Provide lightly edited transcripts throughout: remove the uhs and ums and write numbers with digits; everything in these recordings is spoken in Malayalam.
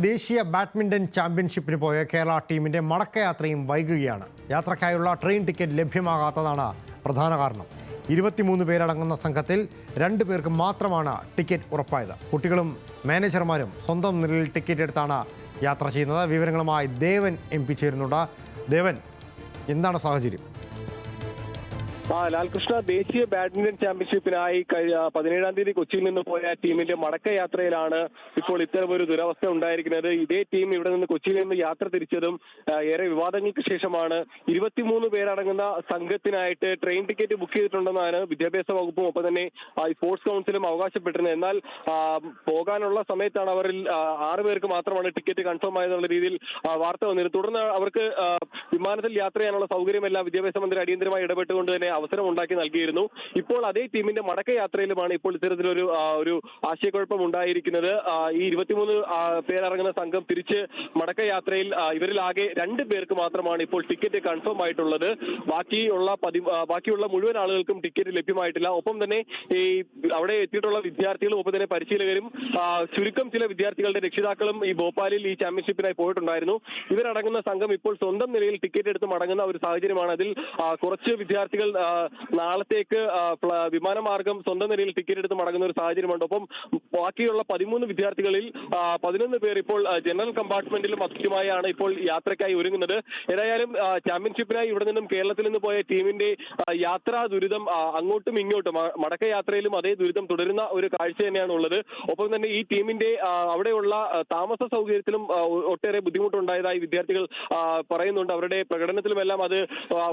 ദേശീയ ബാഡ്മിന്റൺ ചാമ്പ്യൻഷിപ്പിന് പോയ കേരള ടീമിന്റെ മടക്കയാത്രയും വൈകുകയാണ്. യാത്രയ്ക്കായുള്ള ട്രെയിൻ ടിക്കറ്റ് ലഭ്യമാകാത്തതാണ് പ്രധാന കാരണം. 23 പേരടങ്ങുന്ന സംഘത്തിൽ 2 പേർക്ക് മാത്രമാണ് ടിക്കറ്റ് ഉറപ്പായത്. കുട്ടികളും മാനേജർമാരും സ്വന്തം നിലയിൽ ടിക്കറ്റ് എടുത്താണ് യാത്ര ചെയ്യുന്നത്. വിവരങ്ങളുമായി ദേവൻ MP ചേരുന്നുണ്ട്. ദേവൻ, എന്താണ് സാഹചര്യം? ലാൽകൃഷ്ണ, ദേശീയ ബാഡ്മിന്റൺ ചാമ്പ്യൻഷിപ്പിനായി 17-ാം തീയതി കൊച്ചിയിൽ നിന്ന് പോയ ടീമിന്റെ മടക്കയാത്രയിലാണ് ഇപ്പോൾ ഇത്തരമൊരു ദുരവസ്ഥ ഉണ്ടായിരിക്കുന്നത്. ഇതേ ടീം ഇവിടെ നിന്ന് കൊച്ചിയിൽ നിന്ന് യാത്ര തിരിച്ചതും ഏറെ വിവാദങ്ങൾക്ക് ശേഷമാണ്. 23 പേരടങ്ങുന്ന സംഘത്തിനായിട്ട് ട്രെയിൻ ടിക്കറ്റ് ബുക്ക് ചെയ്തിട്ടുണ്ടെന്നാണ് വിദ്യാഭ്യാസ വകുപ്പും ഒപ്പം തന്നെ സ്പോർട്സ് കൗൺസിലും അവകാശപ്പെട്ടിരുന്നത്. എന്നാൽ പോകാനുള്ള സമയത്താണ് അവരിൽ 6 പേർക്ക് മാത്രമാണ് ടിക്കറ്റ് കൺഫേം ആയതെന്നുള്ള രീതിയിൽ വാർത്ത വന്നിരുന്നത്. തുടർന്ന് അവർക്ക് വിമാനത്തിൽ യാത്ര ചെയ്യാനുള്ള സൗകര്യമെല്ലാം വിദ്യാഭ്യാസ മന്ത്രി അടിയന്തരമായി ഇടപെട്ടുകൊണ്ട് തന്നെ അവസരം ഉണ്ടാക്കി നൽകിയിരുന്നു. ഇപ്പോൾ അതേ ടീമിന്റെ മടക്കയാത്രയിലുമാണ് ഇപ്പോൾ ഇത്തരത്തിലൊരു ആശയക്കുഴപ്പം ഉണ്ടായിരിക്കുന്നത്. ഈ 23 പേരടങ്ങുന്ന സംഘം തിരിച്ച് മടക്കയാത്രയിൽ ഇവരിൽ ആകെ 2 പേർക്ക് മാത്രമാണ് ഇപ്പോൾ ടിക്കറ്റ് കൺഫേം ആയിട്ടുള്ളത്. ബാക്കിയുള്ള മുഴുവൻ ആളുകൾക്കും ടിക്കറ്റ് ലഭ്യമായിട്ടില്ല. ഒപ്പം തന്നെ ഈ അവിടെ എത്തിയിട്ടുള്ള വിദ്യാർത്ഥികളും ഒപ്പം തന്നെ പരിശീലകരും ചുരുക്കം ചില വിദ്യാർത്ഥികളുടെ രക്ഷിതാക്കളും ഈ ഭോപ്പാലിൽ ഈ ചാമ്പ്യൻഷിപ്പിനായി പോയിട്ടുണ്ടായിരുന്നു. ഇവരടങ്ങുന്ന സംഘം ഇപ്പോൾ സ്വന്തം നിലയിൽ ടിക്കറ്റ് എടുത്ത് മടങ്ങുന്ന ഒരു സാഹചര്യമാണ്. അതിൽ കുറച്ച് വിദ്യാർത്ഥികൾ നാളത്തേക്ക് വിമാനമാർഗം സ്വന്തം നിലയിൽ ടിക്കറ്റ് എടുത്ത് മടങ്ങുന്ന ഒരു സാഹചര്യമുണ്ട്. ഒപ്പം ബാക്കിയുള്ള 13 വിദ്യാർത്ഥികളിൽ 11 പേർ ഇപ്പോൾ ജനറൽ കമ്പാർട്ട്മെന്റിലും മറ്റുമായാണ് ഇപ്പോൾ യാത്രയ്ക്കായി ഒരുങ്ങുന്നത്. ഏതായാലും ചാമ്പ്യൻഷിപ്പിനായി ഇവിടെ നിന്നും കേരളത്തിൽ നിന്ന് പോയ ടീമിന്റെ യാത്രാ ദുരിതം അങ്ങോട്ടും ഇങ്ങോട്ടും മടക്കയാത്രയിലും അതേ ദുരിതം തുടരുന്ന ഒരു കാഴ്ച തന്നെയാണ് ഉള്ളത്. ഒപ്പം തന്നെ ഈ ടീമിന്റെ അവിടെയുള്ള താമസ സൗകര്യത്തിലും ഒട്ടേറെ ബുദ്ധിമുട്ടുണ്ടായതായി വിദ്യാർത്ഥികൾ പറയുന്നുണ്ട്. അവരുടെ പ്രകടനത്തിലുമെല്ലാം അത്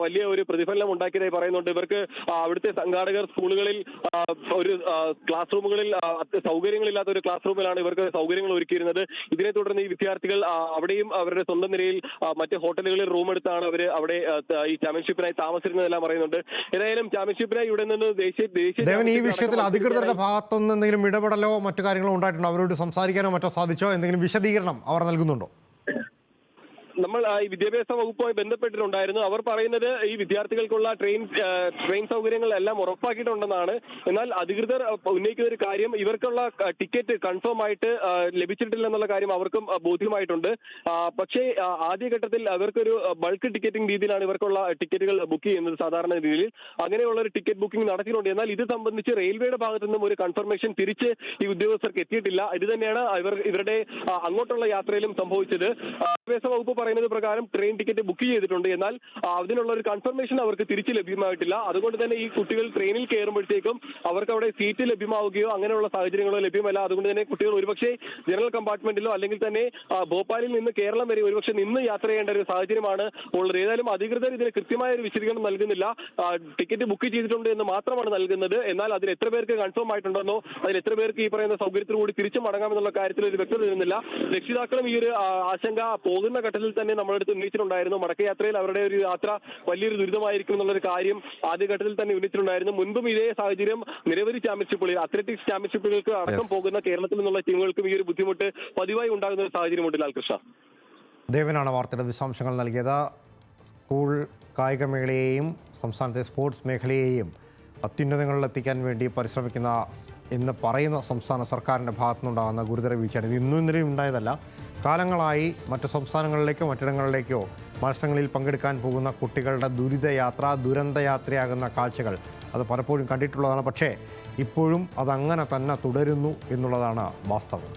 വലിയ ഒരു പ്രതിഫലനം ഉണ്ടാക്കിയതായി പറയുന്നുണ്ട്. ഇവർക്ക് അവിടുത്തെ സംഘാടകർ സ്കൂളുകളിൽ ഒരു ക്ലാസ് റൂമുകളിൽ സൗകര്യങ്ങളില്ലാത്ത ഒരു ക്ലാസ് റൂമിലാണ് ഇവർക്ക് സൗകര്യങ്ങൾ ഒരുക്കിയിരുന്നത്. ഇതിനെ തുടർന്ന് ഈ വിദ്യാർത്ഥികൾ അവിടെയും അവരുടെ സ്വന്തം നിലയിൽ മറ്റ് ഹോട്ടലുകളിൽ റൂം എടുത്താണ് അവർ അവിടെ ഈ ചാമ്പ്യൻഷിപ്പിനായി താമസിച്ചിരുന്നതെല്ലാം പറയുന്നുണ്ട്. ഏതായാലും ചാമ്പ്യൻഷിപ്പിനായി ഇവിടെ നിന്ന് ഈ വിഷയത്തിൽ അധികൃതരുടെ ഭാഗത്തുനിന്ന് എന്തെങ്കിലും ഇടപെടലോ മറ്റു കാര്യങ്ങളോ ഉണ്ടായിട്ടുണ്ടോ? അവരോട് സംസാരിക്കാനോ മറ്റോ സാധിച്ചോ? എന്തെങ്കിലും വിശദീകരണം അവർ നൽകുന്നുണ്ടോ? നമ്മൾ ഈ വിദ്യാഭ്യാസ വകുപ്പുമായി ബന്ധപ്പെട്ടിട്ടുണ്ടായിരുന്നു. അവർ പറയുന്നത് ഈ വിദ്യാർത്ഥികൾക്കുള്ള ട്രെയിൻ സൗകര്യങ്ങൾ എല്ലാം ഉറപ്പാക്കിയിട്ടുണ്ടെന്നാണ്. എന്നാൽ അധികൃതർ ഉന്നയിക്കുന്ന ഒരു കാര്യം, ഇവർക്കുള്ള ടിക്കറ്റ് കൺഫേം ആയിട്ട് ലഭിച്ചിട്ടില്ല എന്നുള്ള കാര്യം അവർക്കും ബോധ്യമായിട്ടുണ്ട്. പക്ഷേ ആദ്യഘട്ടത്തിൽ അവർക്കൊരു ബൾക്ക് ടിക്കറ്റിംഗ് രീതിയിലാണ് ഇവർക്കുള്ള ടിക്കറ്റുകൾ ബുക്ക് ചെയ്യുന്നത് സാധാരണ രീതിയിൽ. അങ്ങനെയുള്ള ഒരു ടിക്കറ്റ് ബുക്കിംഗ് നടത്തിയിട്ടുണ്ട്. എന്നാൽ ഇത് സംബന്ധിച്ച് റെയിൽവേയുടെ ഭാഗത്തു നിന്നും ഒരു കൺഫർമേഷൻ തിരിച്ച് ഈ ഉദ്യോഗസ്ഥർക്ക് എത്തിയിട്ടില്ല. ഇത് തന്നെയാണ് ഇവരുടെ അങ്ങോട്ടുള്ള യാത്രയിലും സംഭവിച്ചത്. വിദ്യാഭ്യാസ വകുപ്പ് പറയുന്നത് പ്രകാരം ട്രെയിൻ ടിക്കറ്റ് ബുക്ക് ചെയ്തിട്ടുണ്ട്. എന്നാൽ അതിനുള്ള ഒരു കൺഫർമേഷൻ അവർക്ക് തിരിച്ച് ലഭ്യമായിട്ടില്ല. അതുകൊണ്ട് തന്നെ ഈ കുട്ടികൾ ട്രെയിനിൽ കയറുമ്പോഴത്തേക്കും അവർക്ക് അവിടെ സീറ്റ് ലഭ്യമാവുകയോ അങ്ങനെയുള്ള സാഹചര്യങ്ങളോ ലഭ്യമല്ല. അതുകൊണ്ട് തന്നെ കുട്ടികൾ ഒരുപക്ഷെ ജനറൽ കമ്പാർട്ട്മെന്റിലോ അല്ലെങ്കിൽ തന്നെ ഭോപ്പാലിൽ നിന്ന് കേരളം വരെ ഒരുപക്ഷെ നിന്ന് യാത്ര ചെയ്യേണ്ട ഒരു സാഹചര്യമാണ് ഉള്ളത്. ഏതായാലും അധികൃതർ ഇതിന് കൃത്യമായ ഒരു വിശദീകരണം നൽകുന്നില്ല. ടിക്കറ്റ് ബുക്ക് ചെയ്തിട്ടുണ്ട് എന്ന് മാത്രമാണ് നൽകുന്നത്. എന്നാൽ അതിൽ എത്ര പേർക്ക് കൺഫേം ആയിട്ടുണ്ടെന്നോ അതിൽ എത്ര പേർക്ക് ഈ പറയുന്ന സൗകര്യത്തിലൂടെ തിരിച്ചു മടങ്ങാമെന്നുള്ള കാര്യത്തിൽ ഒരു വ്യക്തത വരുന്നില്ല. രക്ഷിതാക്കളും ഈ ഒരു ആശങ്ക പോകുന്ന ഘട്ടത്തിൽ തന്നെ നമ്മുടെ അടുത്ത് ഉന്നയിച്ചിട്ടുണ്ടായിരുന്നു. മടക്കയാത്രയിൽ അവരുടെ ഒരു യാത്ര വലിയൊരു ദുരിതമായിരിക്കും എന്നുള്ളൊരു കാര്യം ആദ്യഘട്ടത്തിൽ തന്നെ ഉന്നയിച്ചിട്ടുണ്ടായിരുന്നു. മുൻപും ഇതേ സാഹചര്യം നിരവധി ചാമ്പ്യൻഷിപ്പുകളിൽ അത്ലറ്റിക്സ് ചാമ്പ്യൻഷിപ്പുകൾക്ക് അടക്കം പോകുന്ന കേരളത്തിൽ നിന്നുള്ള ടീമുകൾക്കും ഈ ഒരു ബുദ്ധിമുട്ട് പതിവായി ഉണ്ടാകുന്ന ഒരു സാഹചര്യമുണ്ട്. ലാൽകൃഷ്ണ, ദേവനാണ് വാർത്തയുടെ വിശദാംശങ്ങൾ നൽകിയത്. സ്കൂൾ കായികമേളയെയും സംസ്ഥാനത്തെ സ്പോർട്സ് മേഖലയെയും അത്യുന്നതങ്ങളിലെത്തിക്കാൻ വേണ്ടി പരിശ്രമിക്കുന്ന എന്ന് പറയുന്ന സംസ്ഥാന സർക്കാരിൻ്റെ ഭാഗത്തുനിന്നുണ്ടാകുന്ന ഗുരുതര വീഴ്ചയാണ്. ഇത് ഇന്നും ഇന്നലെയും ഉണ്ടായതല്ല. കാലങ്ങളായി മറ്റു സംസ്ഥാനങ്ങളിലേക്കോ മറ്റിടങ്ങളിലേക്കോ മത്സരങ്ങളിൽ പങ്കെടുക്കാൻ പോകുന്ന കുട്ടികളുടെ ദുരന്തയാത്രയാകുന്ന കാഴ്ചകൾ അത് പലപ്പോഴും കണ്ടിട്ടുള്ളതാണ്. പക്ഷേ ഇപ്പോഴും അതങ്ങനെ തന്നെ തുടരുന്നു എന്നുള്ളതാണ് വാസ്തവം.